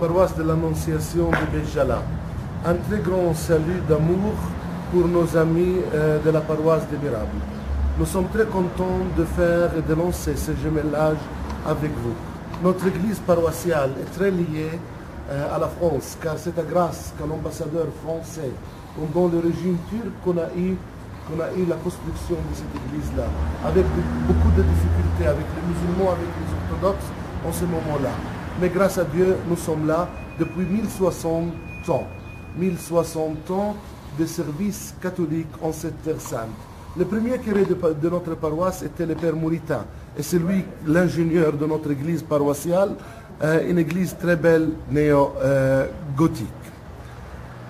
paroisse de l'Annonciation de Béjala. Un très grand salut d'amour pour nos amis de la paroisse de Mirable. Nous sommes très contents de faire et de lancer ce jumelage avec vous. Notre église paroissiale est très liée à la France, car c'est grâce qu'un ambassadeur français pendant le régime turc qu'on a eu la construction de cette église-là, avec beaucoup de difficultés avec les musulmans, avec les orthodoxes en ce moment-là. Mais grâce à Dieu, nous sommes là depuis 1060 ans. 1060 ans de service catholique en cette terre sainte. Le premier curé de notre paroisse était le père Mouritin, et c'est lui l'ingénieur de notre église paroissiale, une église très belle néo-gothique.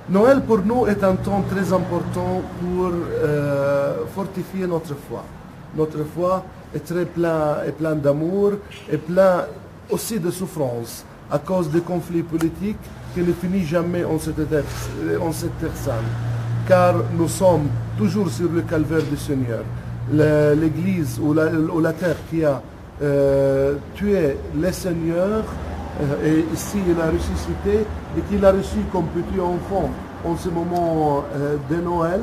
Noël pour nous est un temps très important pour fortifier notre foi. Notre foi est très plein d'amour et plein aussi de souffrance à cause des conflits politiques qui ne finissent jamais en cette terre sainte. Car nous sommes toujours sur le calvaire du Seigneur. L'église ou la terre qui a tué le Seigneur, et ici il a ressuscité et qu'il a reçu comme petit enfant en ce moment de Noël,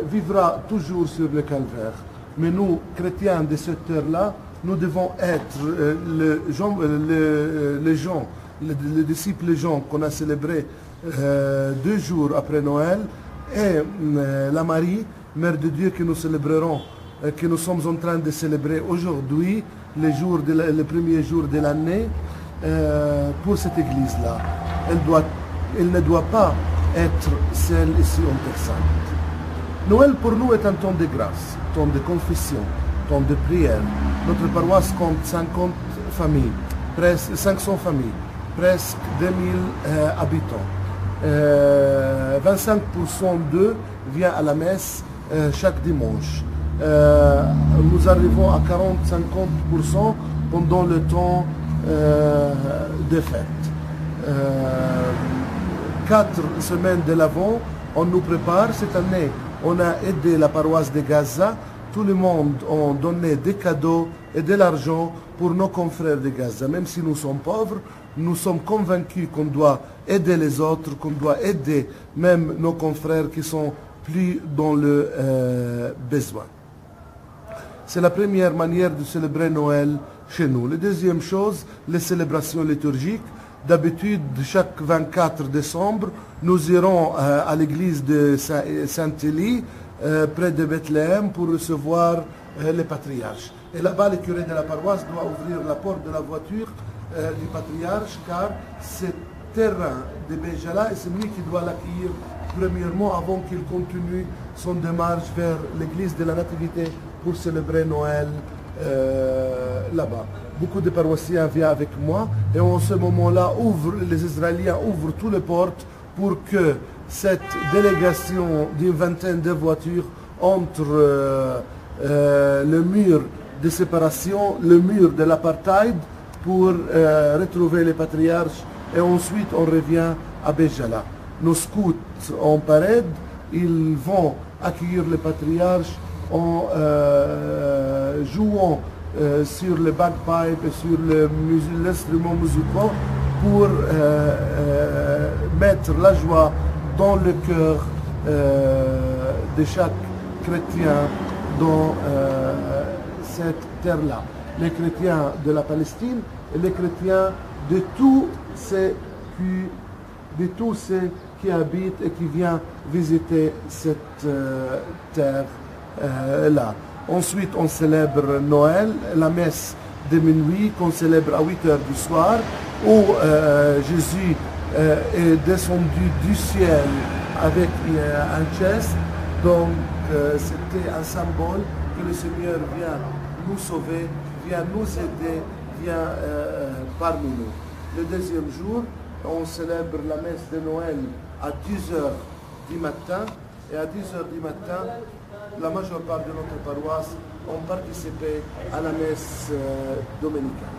vivra toujours sur le calvaire. Mais nous, chrétiens de cette terre-là, nous devons être les disciples Jean qu'on a célébré 2 jours après Noël, et la Marie, Mère de Dieu, que nous célébrerons, que nous sommes en train de célébrer aujourd'hui, le premier jour de l'année, pour cette église-là. Elle ne doit pas être celle ici en Terre Sainte. Noël pour nous est un temps de grâce, temps de confession, temps de prière. Notre paroisse compte 50 familles, presque 500 familles, presque 2000 habitants. 25% d'eux viennent à la messe chaque dimanche. Nous arrivons à 40-50% pendant le temps des fêtes. 4 semaines de l'Avent, on nous prépare. Cette année, on a aidé la paroisse de Gaza. Tout le monde a donné des cadeaux et de l'argent pour nos confrères de Gaza. Même si nous sommes pauvres, nous sommes convaincus qu'on doit aider les autres, qu'on doit aider même nos confrères qui sont plus dans le besoin. C'est la première manière de célébrer Noël chez nous. La deuxième chose, les célébrations liturgiques. D'habitude, chaque 24 décembre, nous irons à l'église de Saint-Élie, près de Bethléem, pour recevoir les patriarches. Et là-bas, le curé de la paroisse doit ouvrir la porte de la voiture du patriarche, car c'est terrain de Béjala et c'est lui qui doit l'accueillir premièrement avant qu'il continue son démarche vers l'église de la Nativité pour célébrer Noël là-bas. Beaucoup de paroissiens viennent avec moi et en ce moment-là, les Israéliens ouvrent toutes les portes pour que cette délégation d'une vingtaine de voitures entre le mur de séparation, le mur de l'apartheid, pour retrouver les patriarches, et ensuite on revient à Béjala. Nos scouts en parade, ils vont accueillir les patriarches en jouant sur le bagpipe et sur l'instrument musical pour mettre la joie dans le cœur de chaque chrétien dans cette terre-là. Les chrétiens de la Palestine et les chrétiens de tous ceux qui habitent et qui viennent visiter cette terre-là. Ensuite, on célèbre Noël, la messe de minuit qu'on célèbre à 8 heures du soir, où Jésus est descendu du ciel avec un geste. Donc, c'était un symbole que le Seigneur vient nous sauver, vient nous aider, vient parmi nous. Le deuxième jour, on célèbre la messe de Noël à 10 heures du matin, et à 10 heures du matin, la majeure part de notre paroisse ont participé à la messe dominicale.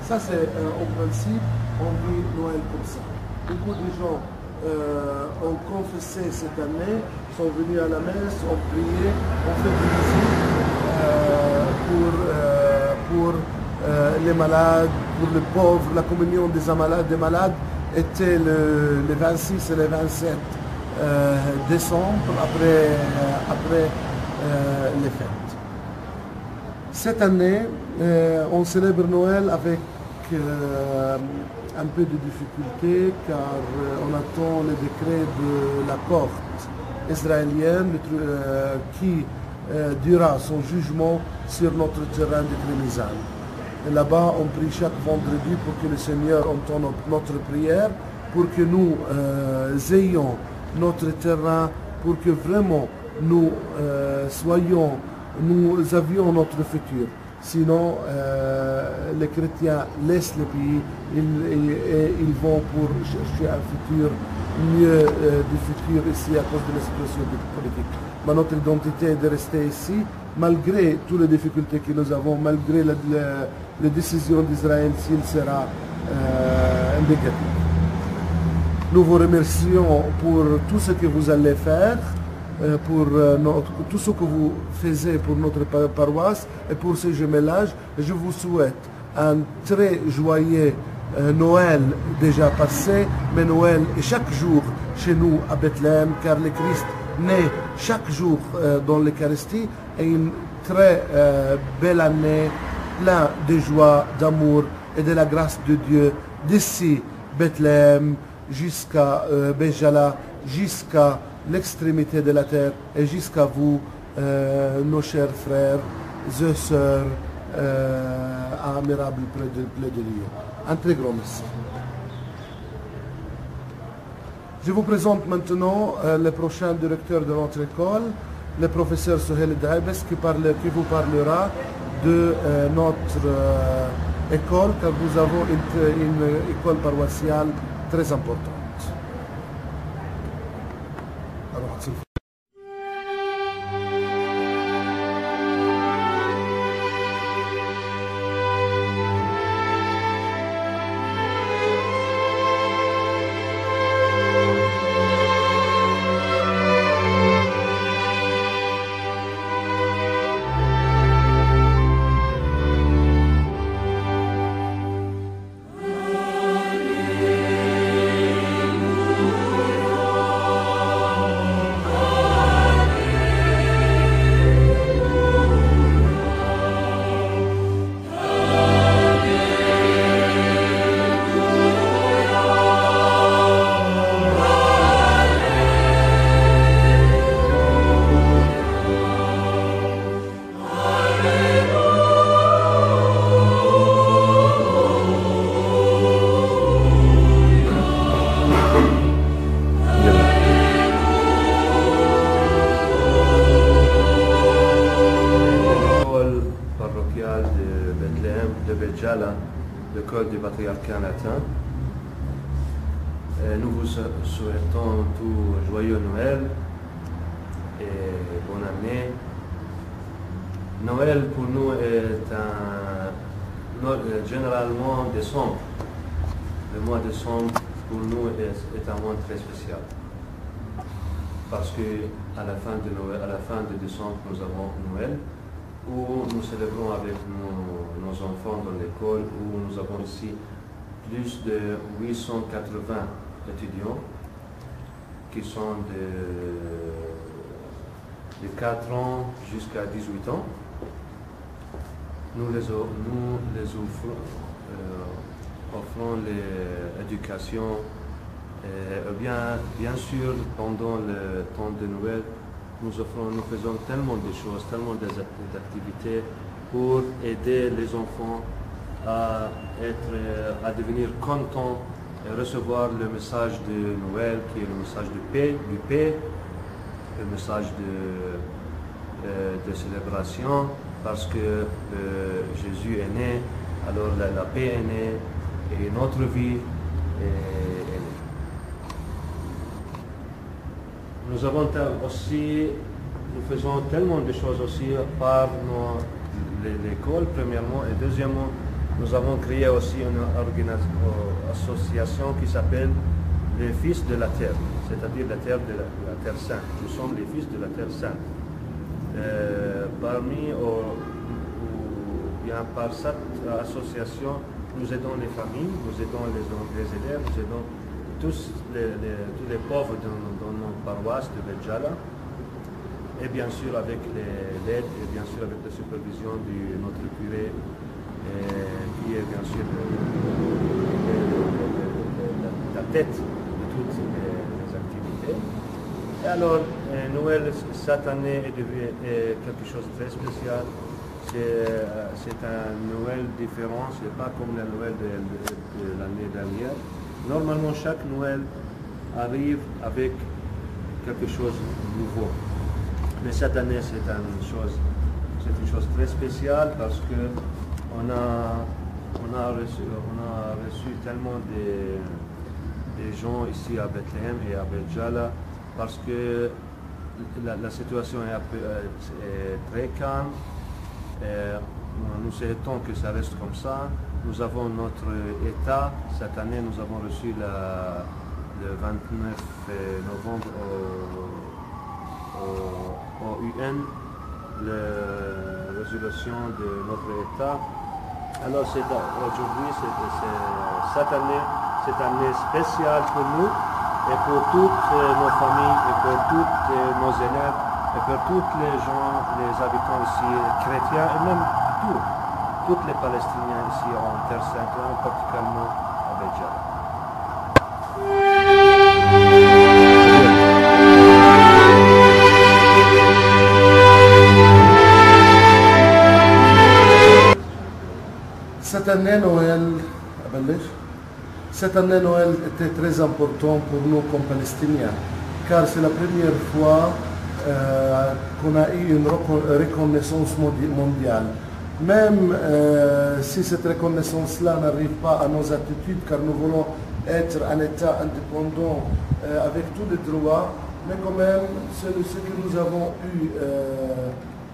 Ça, c'est en principe, on vit Noël comme ça. Beaucoup de gens ont confessé cette année, sont venus à la messe, ont prié, ont fait des visites pour les malades, pour les pauvres. La communion des malades était les 26 et les 27 décembre après les fêtes. Cette année, on célèbre Noël avec un peu de difficulté car on attend le décret de la Cour israélienne qui dira son jugement sur notre terrain de Trémisan. Là-bas, on prie chaque vendredi pour que le Seigneur entende notre prière, pour que nous ayons notre terrain, pour que vraiment nous avions notre futur. Sinon, les chrétiens laissent le pays et ils vont pour chercher un futur mieux du futur ici à cause de la situation politique. Mais notre identité est de rester ici, malgré toutes les difficultés que nous avons, malgré les décisions d'Israël s'il sera négatif. Nous vous remercions pour tout ce que vous allez faire, pour tout ce que vous faites pour notre paroisse et pour ce jumelage. Je vous souhaite un très joyeux Noël déjà passé, mais Noël est chaque jour chez nous à Bethléem, car le Christ naît chaque jour dans l'Eucharistie, et une très belle année, plein de joie, d'amour et de la grâce de Dieu, d'ici Bethléem jusqu'à Béjala, jusqu'à l'extrémité de la terre et jusqu'à vous, nos chers frères et sœurs, admirables près de Lyon. Un très grand merci. Je vous présente maintenant le prochain directeur de notre école, le professeur Sohel Daibes, qui vous parlera de notre école, car nous avons une école paroissiale très importante. Alors, de Bethléem, de Béjala, l'école du patriarcat latin. Nous vous souhaitons tout joyeux Noël et bonne année. Noël pour nous est généralement décembre. Le mois de décembre pour nous est un mois très spécial. Parce qu'à la fin de décembre, nous avons Noël, où nous célébrons avec nos enfants dans l'école, où nous avons ici plus de 880 étudiants qui sont de 4 ans jusqu'à 18 ans. Nous les offrons l'éducation. Bien sûr, pendant le temps de Noël, nous faisons tellement de choses, tellement d'activités pour aider les enfants à devenir contents et recevoir le message de Noël, qui est le message de paix, le message de célébration, parce que Jésus est né, alors la paix est née, et notre vie est née. Nous avons aussi, nous faisons tellement de choses aussi par l'école, premièrement, et deuxièmement, nous avons créé aussi une association qui s'appelle les Fils de la Terre, c'est-à-dire la Terre de la Terre Sainte. Nous sommes les Fils de la Terre Sainte. Par cette association, nous aidons les familles, nous aidons les élèves, nous aidons tous les pauvres dans nos paroisses de Béjala. Et bien sûr avec l'aide et bien sûr avec la supervision de notre curé, qui est bien sûr la tête de toutes les activités. Et alors, Noël cette année est quelque chose de très spécial. C'est un Noël différent, ce n'est pas comme le Noël de l'année dernière. Normalement, chaque Noël arrive avec quelque chose de nouveau. Mais cette année, c'est une chose très spéciale parce que on a reçu tellement de gens ici à Bethléem et à Béjala parce que la situation est très calme. Nous souhaitons que ça reste comme ça. Nous avons notre État. Cette année, nous avons reçu le 29 novembre au UN la résolution de notre État. Alors aujourd'hui, cette année spéciale pour nous et pour toutes nos familles et pour tous nos élèves et pour tous les gens, les habitants ici, chrétiens et même tous les Palestiniens ici en Terre Sainte, particulièrement à Béjala. Cette année, Noël était très important pour nous comme Palestiniens, car c'est la première fois qu'on a eu une reconnaissance mondiale. Même si cette reconnaissance-là n'arrive pas à nos attitudes, car nous voulons être un État indépendant avec tous les droits, mais quand même, ce que nous avons eu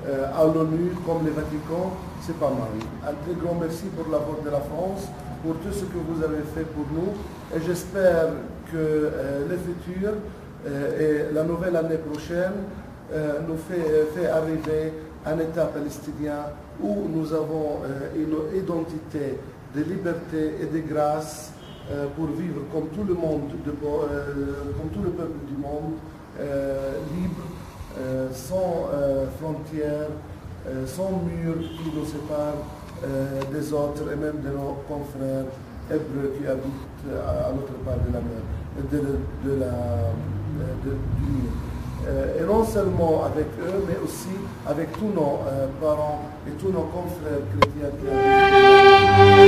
à l'ONU, comme le Vatican, c'est pas mal. Un très grand merci pour la vote de la France, pour tout ce que vous avez fait pour nous, et j'espère que le futur et la nouvelle année prochaine nous fait arriver un État palestinien où nous avons une identité de liberté et de grâce pour vivre comme tout le monde, comme tout le peuple du monde, libre, sans frontières, sans murs qui nous séparent des autres et même de nos confrères hébreux qui habitent à l'autre part de la mer, du Nil. Et non seulement avec eux, mais aussi avec tous nos parents et tous nos confrères chrétiens qui habitent.